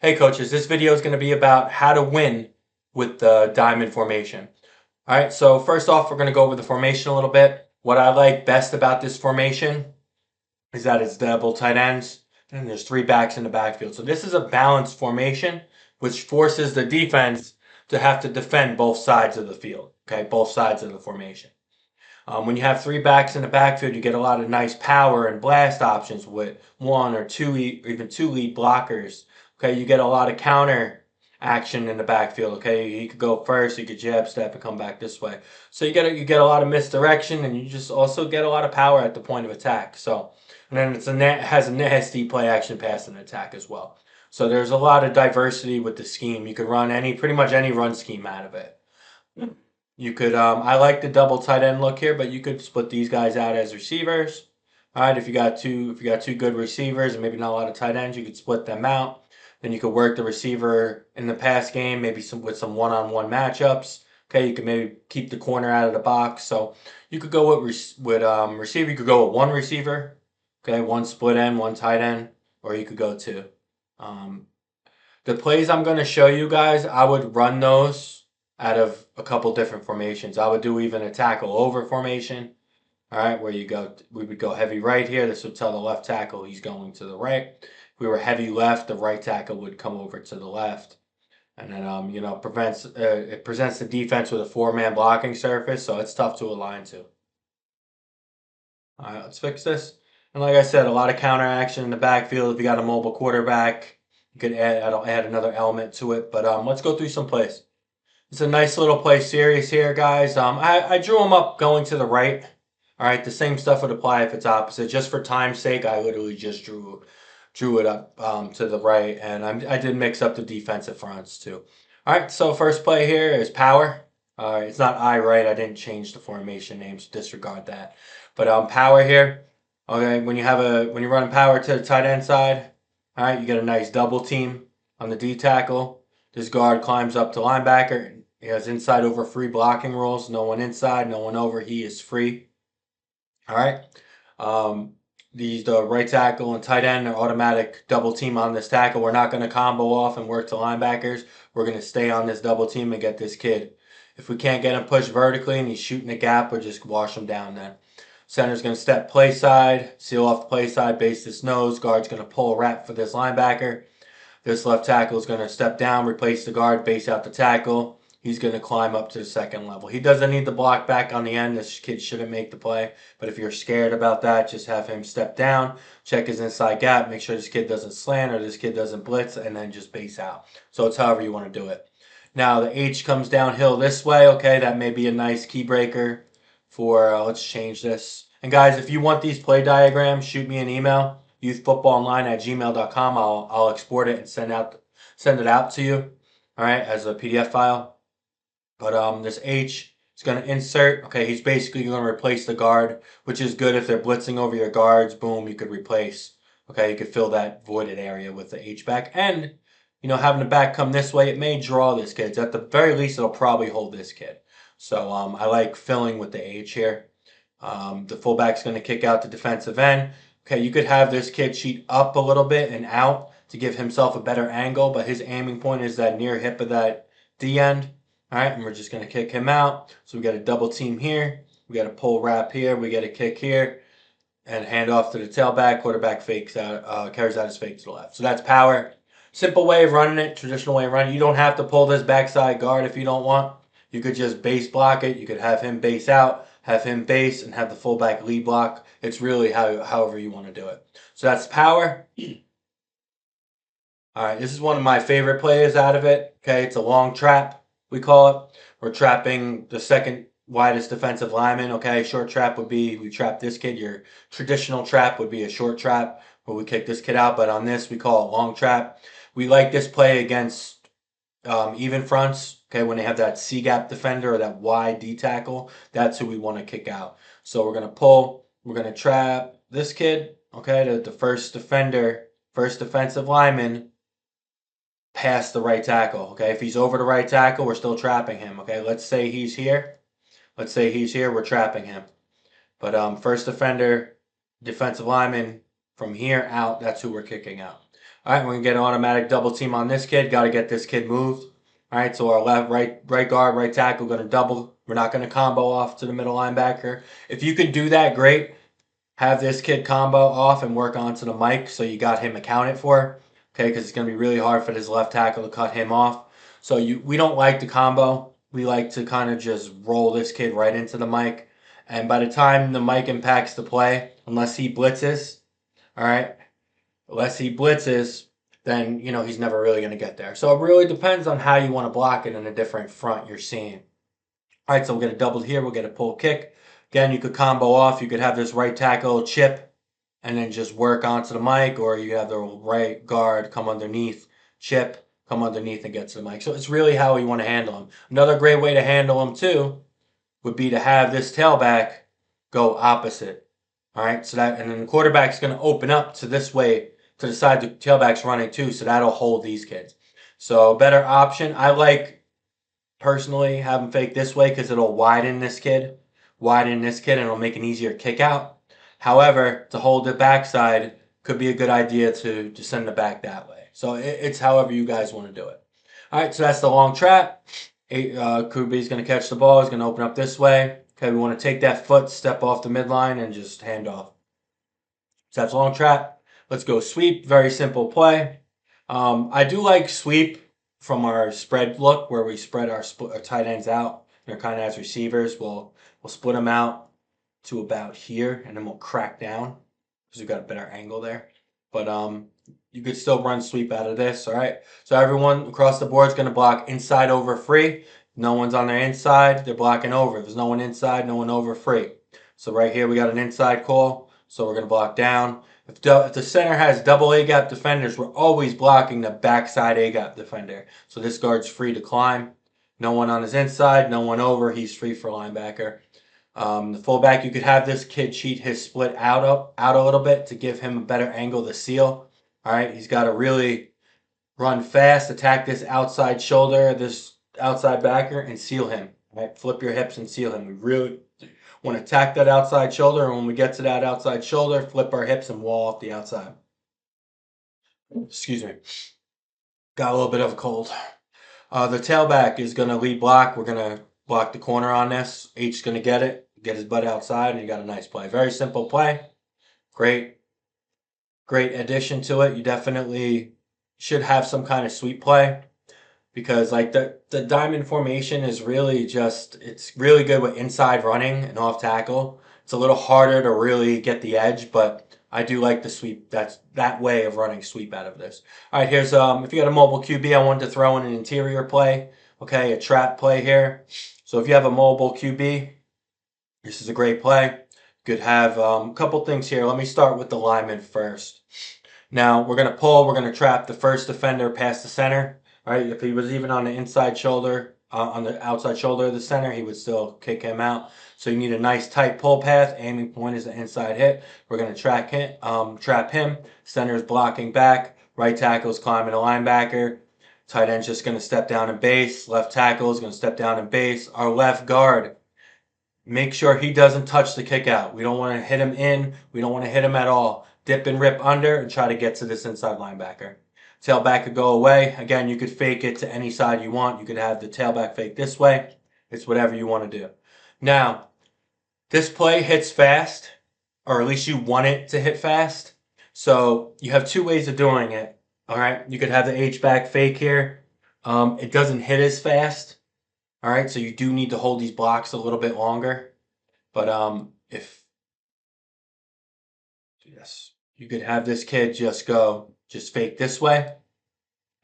Hey coaches, this video is going to be about how to win with the diamond formation. All right, so first off, we're going to go over the formation a little bit. What I like best about this formation is that it's double tight ends and there's three backs in the backfield. So this is a balanced formation, which forces the defense to have to defend both sides of the field, okay, both sides of the formation. When you have three backs in the backfield, you get a lot of nice power and blast options with one or two, even two lead blockers. Okay, you get a lot of counter action in the backfield. Okay, he could go first, he could jab step and come back this way. So you get a lot of misdirection, and you just also get a lot of power at the point of attack. So, and then it has a nasty play action pass and attack as well. So there's a lot of diversity with the scheme. You could run pretty much any run scheme out of it. You could, I like the double tight end look here, but you could split these guys out as receivers. All right, if you got two good receivers and maybe not a lot of tight ends, you could split them out. Then you could work the receiver in the pass game, maybe with some one-on-one matchups. Okay, you could maybe keep the corner out of the box. So you could go with receiver. You could go with one receiver. Okay, one split end, one tight end, or you could go two. Um, the plays I'm going to show you guys, I would run those out of a couple different formations. I would do even a tackle over formation. All right, where we would go heavy right here. This would tell the left tackle he's going to the right. If we were heavy left, the right tackle would come over to the left. And then, it presents the defense with a four-man blocking surface, so it's tough to align to. All right, let's fix this. And like I said, a lot of counter action in the backfield. If you got a mobile quarterback, you could add another element to it. But let's go through some plays. It's a nice little play series here, guys. I drew them up going to the right. All right, the same stuff would apply if it's opposite. Just for time's sake, I literally just drew it up to the right, and I did mix up the defensive fronts too. All right, so first play here is power. It's not I right. I didn't change the formation names. Disregard that. But power here. Okay, when you run power to the tight end side, all right, you get a nice double team on the D tackle. This guard climbs up to linebacker. He has inside over free blocking rules. No one inside, no one over. He is free. All right. Um, the right tackle and tight end are automatic double team on this tackle. We're not going to combo off and work to linebackers. We're going to stay on this double team and get this kid. If we can't get him pushed vertically and he's shooting a gap, we'll just wash him down then. Center's going to step play side, seal off the play side, base this nose. Guard's going to pull wrap for this linebacker. This left tackle is going to step down, replace the guard, base out the tackle. He's going to climb up to the second level. He doesn't need the block back on the end. This kid shouldn't make the play. But if you're scared about that, just have him step down, check his inside gap, make sure this kid doesn't slant or this kid doesn't blitz, and then just base out. So it's however you want to do it. Now the H comes downhill this way. Okay, that may be a nice key breaker for, let's change this. And guys, if you want these play diagrams, shoot me an email, youthfootballonline@gmail.com. I'll export it and send it out to you, all right, as a PDF file. But this H is going to insert. Okay, he's basically going to replace the guard, which is good if they're blitzing over your guards. Boom, you could replace. Okay, you could fill that voided area with the H back. And, having the back come this way, it may draw this kid. At the very least, it'll probably hold this kid. So I like filling with the H here. The fullback's going to kick out the defensive end. Okay, you could have this kid cheat up a little bit and out to give himself a better angle, but his aiming point is that near hip of that D end. All right, and we're just going to kick him out. So we got a double team here. We got a pull wrap here. We get a kick here. And hand off to the tailback. Quarterback fakes out, carries out his fake to the left. So that's power. Simple way of running it, traditional way of running it. You don't have to pull this backside guard if you don't want. You could just base block it. You could have him base out, have him base, and have the fullback lead block. It's really however you want to do it. So that's power. All right, this is one of my favorite plays out of it. Okay, it's a long trap, we call it. We're trapping the second widest defensive lineman. Okay, short trap would be we trap this kid. Your traditional trap would be a short trap where we kick this kid out, but on this we call it long trap. We like this play against even fronts. Okay, when they have that C gap defender or that wide D tackle, that's who we want to kick out. So we're gonna pull. We're gonna trap this kid. Okay, the first defender, first defensive lineman past the right tackle. Okay, if he's over the right tackle, we're still trapping him. Okay, let's say he's here. Let's say he's here. We're trapping him. But first defender, defensive lineman from here out. That's who we're kicking out. All right, we're gonna get an automatic double team on this kid. Got to get this kid moved. All right, so our right guard, right tackle, gonna double. We're not gonna combo off to the middle linebacker. If you can do that, great. Have this kid combo off and work onto the mic so you got him accounted for. Okay, because it's gonna be really hard for this left tackle to cut him off. So we don't like the combo. We like to kind of just roll this kid right into the mic. And by the time the mic impacts the play, unless he blitzes, all right, unless he blitzes, then he's never really going to get there. So it really depends on how you want to block it in a different front you're seeing. All right, so we'll get a double here. We'll get a pull kick. Again, you could combo off. You could have this right tackle chip and then just work onto the mic, or you have the right guard come underneath, chip, come underneath and get to the mic. So it's really how you want to handle him. Another great way to handle him too would be to have this tailback go opposite. All right, so and then the quarterback's going to open up to this way to the side the tailback's running too, so that'll hold these kids. So better option. I like personally have him fake this way because it'll widen this kid, and it'll make an easier kick out. However, to hold the backside could be a good idea to send the back that way. So it's however you guys want to do it. All right, so that's the long trap. Kubi's going to catch the ball. He's going to open up this way. Okay, we want to take that foot, step off the midline, and just hand off. So that's long trap. Let's go sweep. Very simple play. I do like sweep from our spread look where we spread our tight ends out. They're kind of as receivers. We'll split them out to about here, and then we'll crack down because we've got a better angle there. But you could still run sweep out of this. All right. So everyone across the board is going to block inside over free. No one's on their inside. They're blocking over. There's no one inside, no one over free. So right here we got an inside call. So we're going to block down. If the center has double A-gap defenders, we're always blocking the backside A-gap defender. So this guard's free to climb. No one on his inside, no one over. He's free for linebacker. The fullback, you could have this kid cheat his split out a little bit to give him a better angle to seal. All right, he's got to really run fast, attack this outside shoulder, this outside backer, and seal him. All right, flip your hips and seal him. We really want to attack that outside shoulder, and when we get to that outside shoulder, flip our hips and wall off the outside. Excuse me. Got a little bit of a cold. The tailback is going to lead block. We're going to block the corner on this. H's going to get his butt outside, and you got a nice play. Very simple play. Great addition to it. You definitely should have some kind of sweep play because like the diamond formation is really it's really good with inside running and off tackle. It's a little harder to really get the edge, but I do like the sweep. That's that way of running sweep out of this. All right, here's if you got a mobile QB, I wanted to throw in an interior play. Okay, a trap play here. So if you have a mobile QB, this is a great play. You could have a couple things here. Let me start with the lineman first. Now we're gonna pull. We're gonna trap the first defender past the center. All right, if he was even on the inside shoulder, on the outside shoulder of the center, he would still kick him out. So you need a nice tight pull path. Aiming point is the inside hit. We're going to trap him. Center's blocking back. Right tackle's climbing a linebacker. Tight end's just going to step down and base. Left tackle is going to step down and base. Our left guard, make sure he doesn't touch the kick out. We don't want to hit him in. We don't want to hit him at all. Dip and rip under and try to get to this inside linebacker. Tailback could go away. Again, you could fake it to any side you want. You could have the tailback fake this way. It's whatever you want to do. Now, this play hits fast, or at least you want it to hit fast. So you have two ways of doing it. All right, you could have the H-back fake here. It doesn't hit as fast. All right, so you do need to hold these blocks a little bit longer. But yes, you could have this kid just fake this way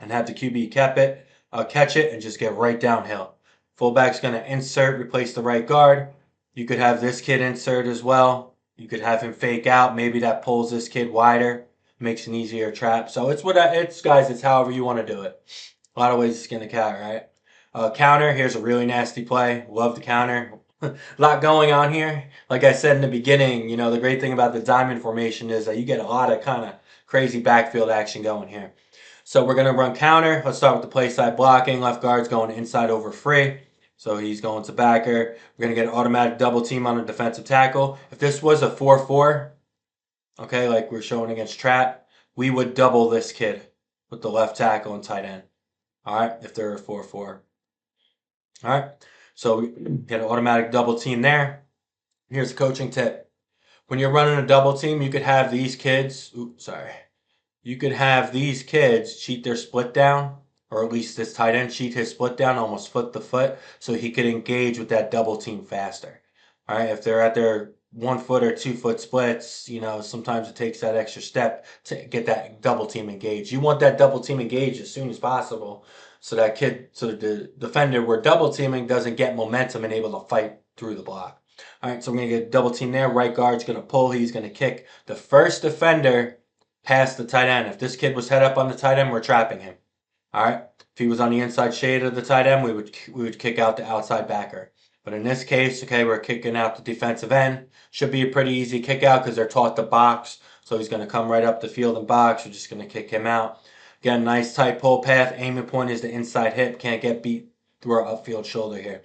and have the QB catch it and just get right downhill. Fullback's going to insert, replace the right guard. You could have this kid insert as well. You could have him fake out. Maybe that pulls this kid wider, makes an easier trap. So it's however you want to do it. A lot of ways to skin a cat, right? Counter, here's a really nasty play. Love the counter. A lot going on here. Like I said in the beginning, the great thing about the diamond formation is that you get a lot of kind of crazy backfield action going here. So we're going to run counter. Let's start with the play side blocking. Left guard's going inside over free. So he's going to backer. We're going to get an automatic double team on a defensive tackle. If this was a 4-4, okay, like we're showing against trap, we would double this kid with the left tackle and tight end. All right, if they're a 4-4. All right, so we get an automatic double team there. Here's a coaching tip. When you're running a double team, you could have these kids, you could have these kids cheat their split down, or at least this tight end cheat his split down, almost foot to foot, so he could engage with that double team faster. All right, if they're at their 1 foot or 2 foot splits, sometimes it takes that extra step to get that double team engaged. You want that double team engaged as soon as possible, so the defender we're double teaming doesn't get momentum and able to fight through the block. All right, so we're going to get a double team there. Right guard's going to pull. He's going to kick the first defender past the tight end. If this kid was head up on the tight end, we're trapping him. All right. If he was on the inside shade of the tight end, we would kick out the outside backer. But in this case, okay, we're kicking out the defensive end. Should be a pretty easy kick out because they're taught to box. So he's going to come right up the field and box. We're just going to kick him out. Again, nice tight pull path. Aiming point is the inside hip. Can't get beat through our upfield shoulder here.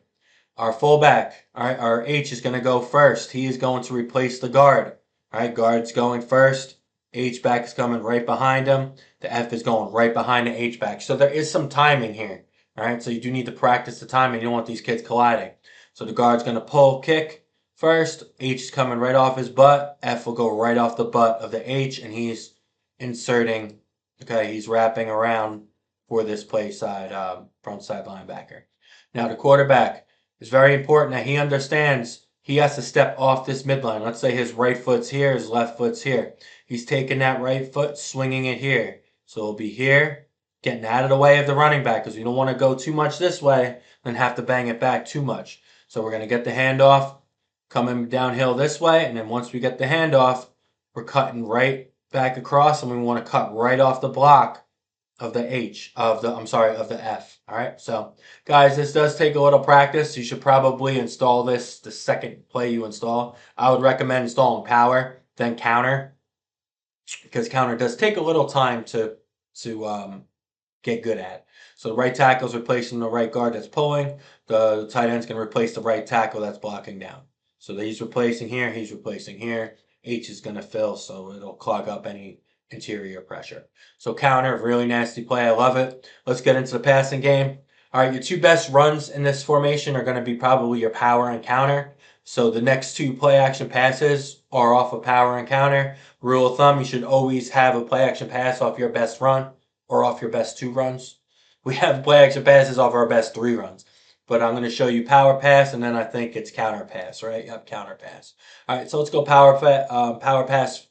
Our fullback, all right, our H is going to go first. He is going to replace the guard. All right, guard's going first. H-back is coming right behind him. The F is going right behind the H-back. So there is some timing here. All right, so you do need to practice the timing. You don't want these kids colliding. So the guard's going to pull, kick first. H is coming right off his butt. F will go right off the butt of the H, and he's inserting, okay, he's wrapping around for this play side, front side linebacker. Now the quarterback, it's very important that he understands he has to step off this midline. Let's say his right foot's here, his left foot's here. He's taking that right foot, swinging it here. So it'll be here, getting out of the way of the running back because we don't want to go too much this way and have to bang it back too much. So we're going to get the handoff coming downhill this way. And then once we get the handoff, we're cutting right back across and we want to cut right off the block of the F. All right. So guys, this does take a little practice. You should probably install this the second play you install. I would recommend installing power, then counter, because counter does take a little time to get good at. So the right tackle is replacing the right guard that's pulling. The tight end's going to replace the right tackle that's blocking down. So he's replacing here, he's replacing here. H is going to fill, so it'll clog up any interior pressure. So counter, really nasty play. I love it. Let's get into the passing game. All right, your two best runs in this formation are going to be probably your power and counter. So the next two play action passes are off of power and counter. Rule of thumb, you should always have a play action pass off your best run or off your best 2 runs. We have play action passes off our best 3 runs. But I'm going to show you power pass, and then I think it's counter pass, right? Yep, counter pass. All right, so let's go power pass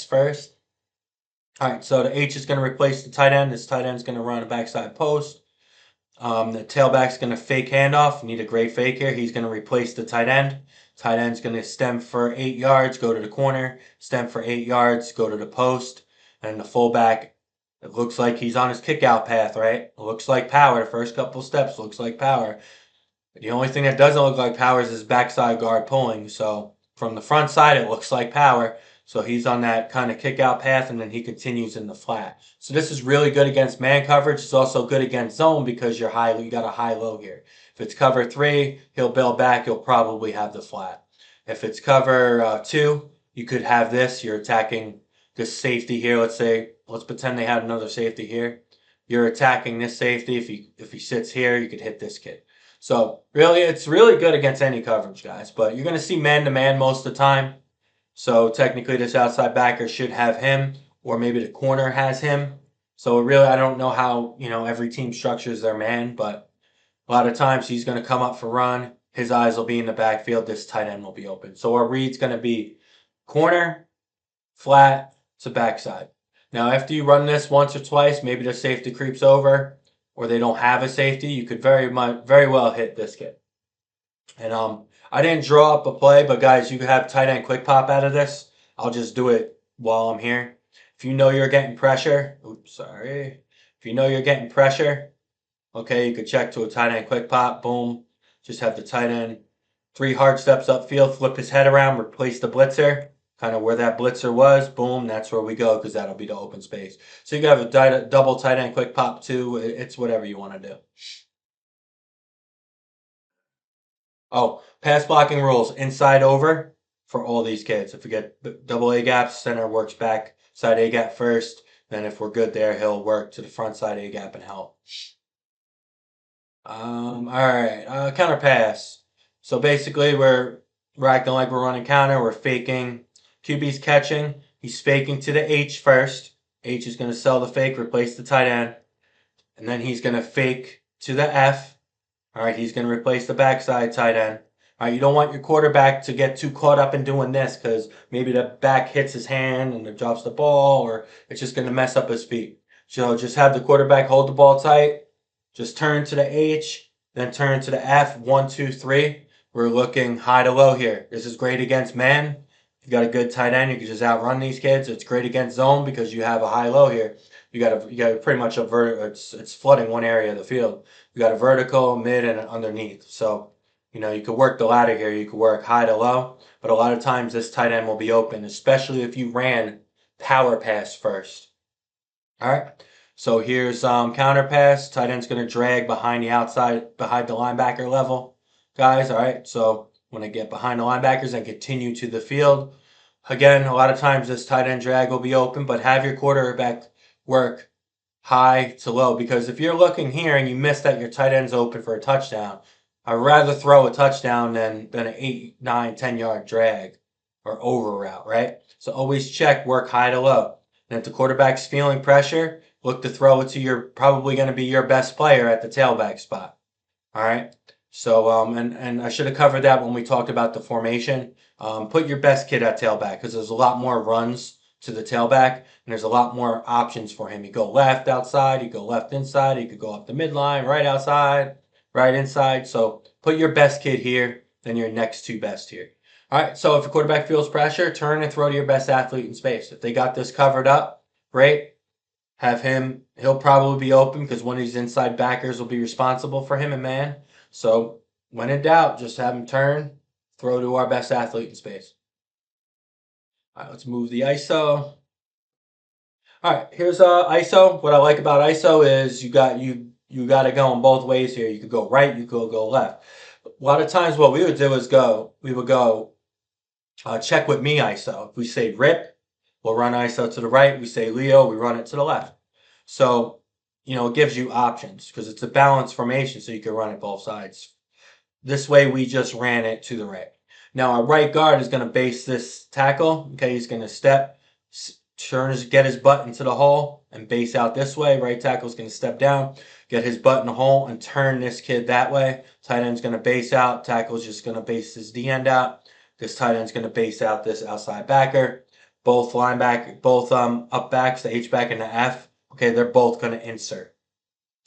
first. All right, so the H is going to replace the tight end. This tight end is going to run a backside post. The tailback's going to fake handoff. Need a great fake here. He's going to replace the tight end. Tight end's going to stem for 8 yards, go to the corner. Stem for 8 yards, go to the post. And the fullback, it looks like he's on his kick-out path, right? It looks like power. The first couple steps looks like power. The only thing that doesn't look like power is his backside guard pulling. So from the front side, it looks like power. So he's on that kind of kick-out path, and then he continues in the flat. So this is really good against man coverage. It's also good against zone because you got a high-low here. If it's cover 3, he'll bail back. You'll probably have the flat. If it's cover 2, you could have this. You're attacking this safety here. Let's pretend they had another safety here. You're attacking this safety. If he sits here, you could hit this kid. So really, it's really good against any coverage, guys. But you're going to see man-to-man most of the time. So technically, this outside backer should have him, or maybe the corner has him. So really, I don't know how every team structures their man, but a lot of times he's going to come up for run. His eyes will be in the backfield. This tight end will be open. So our read's going to be corner, flat to backside. Now, after you run this once or twice, maybe the safety creeps over, or they don't have a safety. You could very well hit this kid. And I didn't draw up a play, but guys, you could have tight end quick pop out of this. I'll just do it while I'm here. If you know you're getting pressure, If you know you're getting pressure, okay, you could check to a tight end quick pop, boom. Just have the tight end 3 hard steps upfield, flip his head around, replace the blitzer, kind of where that blitzer was, boom, that's where we go because that'll be the open space. So you can have a double tight end quick pop too. It's whatever you want to do. Oh, pass blocking rules. Inside over. for all these kids. If we get double A gaps, center works back side A gap first. Then if we're good there, he'll work to the front side A gap and help. All right, counter pass. So basically, we're acting like we're running counter. We're faking. QB's catching. He's faking to the H first. H is going to sell the fake, replace the tight end. And then he's going to fake to the F. All right, he's going to replace the backside tight end. All right, you don't want your quarterback to get too caught up in doing this because maybe the back hits his hand and it drops the ball, or it's just going to mess up his feet. So just have the quarterback hold the ball tight. Just turn to the H, then turn to the F. 1, 2, 3. We're looking high to low here. This is great against man. If you got a good tight end, you can just outrun these kids. It's great against zone because you have a high low here. You got pretty much it's flooding one area of the field. You got a vertical, mid, and an underneath. So, you could work the ladder here. You could work high to low, but a lot of times this tight end will be open, especially if you ran power pass first. All right. So here's counter pass. Tight end's going to drag behind the outside, behind the linebacker level, guys. All right. So when I get behind the linebackers and continue to the field, again, a lot of times this tight end drag will be open, but have your quarterback work high to low, because if you're looking here and you miss that your tight end's open for a touchdown, I'd rather throw a touchdown than an 8, 9, 10-yard drag or over route, right? So always check, work high to low. And if the quarterback's feeling pressure, look to throw it to probably going to be your best player at the tailback spot. All right. So, and I should have covered that when we talked about the formation. Put your best kid at tailback because there's a lot more runs to the tailback and there's a lot more options for him. You go left outside, you go left inside, you could go up the midline, right outside, right inside. So put your best kid here, then your next two best here. All right. So if a quarterback feels pressure, turn and throw to your best athlete in space. If they got this covered up, great. Have him, he'll probably be open because one of these inside backers will be responsible for him and man. So when in doubt, just have him turn, throw to our best athlete in space. All right, let's move the ISO. All right, here's ISO. What I like about ISO is you got to go in both ways here. You could go right, you could go left. A lot of times what we would do is we would go check with me ISO. If we say rip, we'll run ISO to the right. We say Leo, we run it to the left. So, it gives you options because it's a balanced formation, so you can run it both sides. This way, we just ran it to the right. Now, our right guard is going to base this tackle. Okay, he's going to step, get his butt into the hole, and base out this way. Right tackle is going to step down, get his butt in the hole, and turn this kid that way. Tight end's going to base out. Tackle's just going to base his D end out. This tight end's going to base out this outside backer. Both up backs, the H back and the F. Okay, they're both going to insert.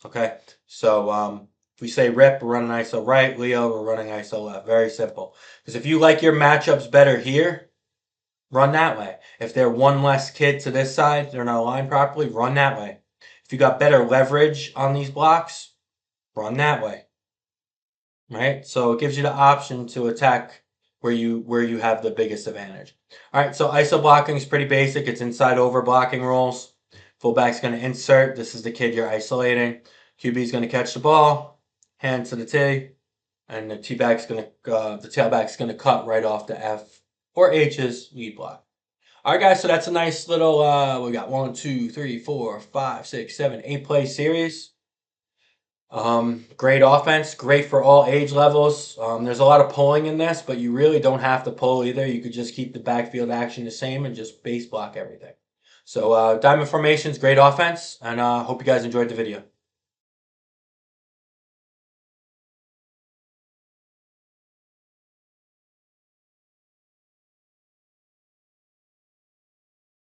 Okay, so if we say rip, we're running ISO right. Leo, we're running ISO left. Very simple. Because if you like your matchups better here, run that way. If they're one less kid to this side, they're not aligned properly, run that way. If you got better leverage on these blocks, run that way. Right? So it gives you the option to attack where you have the biggest advantage. All right, so ISO blocking is pretty basic. It's inside over blocking rules. Fullback's going to insert. This is the kid you're isolating. QB's going to catch the ball, hand to the T, and the tailback's going to cut right off the F or H's lead block. All right, guys, so that's a nice little, we got 1, 2, 3, 4, 5, 6, 7, 8 play series. Great offense, great for all age levels. There's a lot of pulling in this, but you really don't have to pull either. You could just keep the backfield action the same and just base block everything. So diamond formations, great offense, and hope you guys enjoyed the video.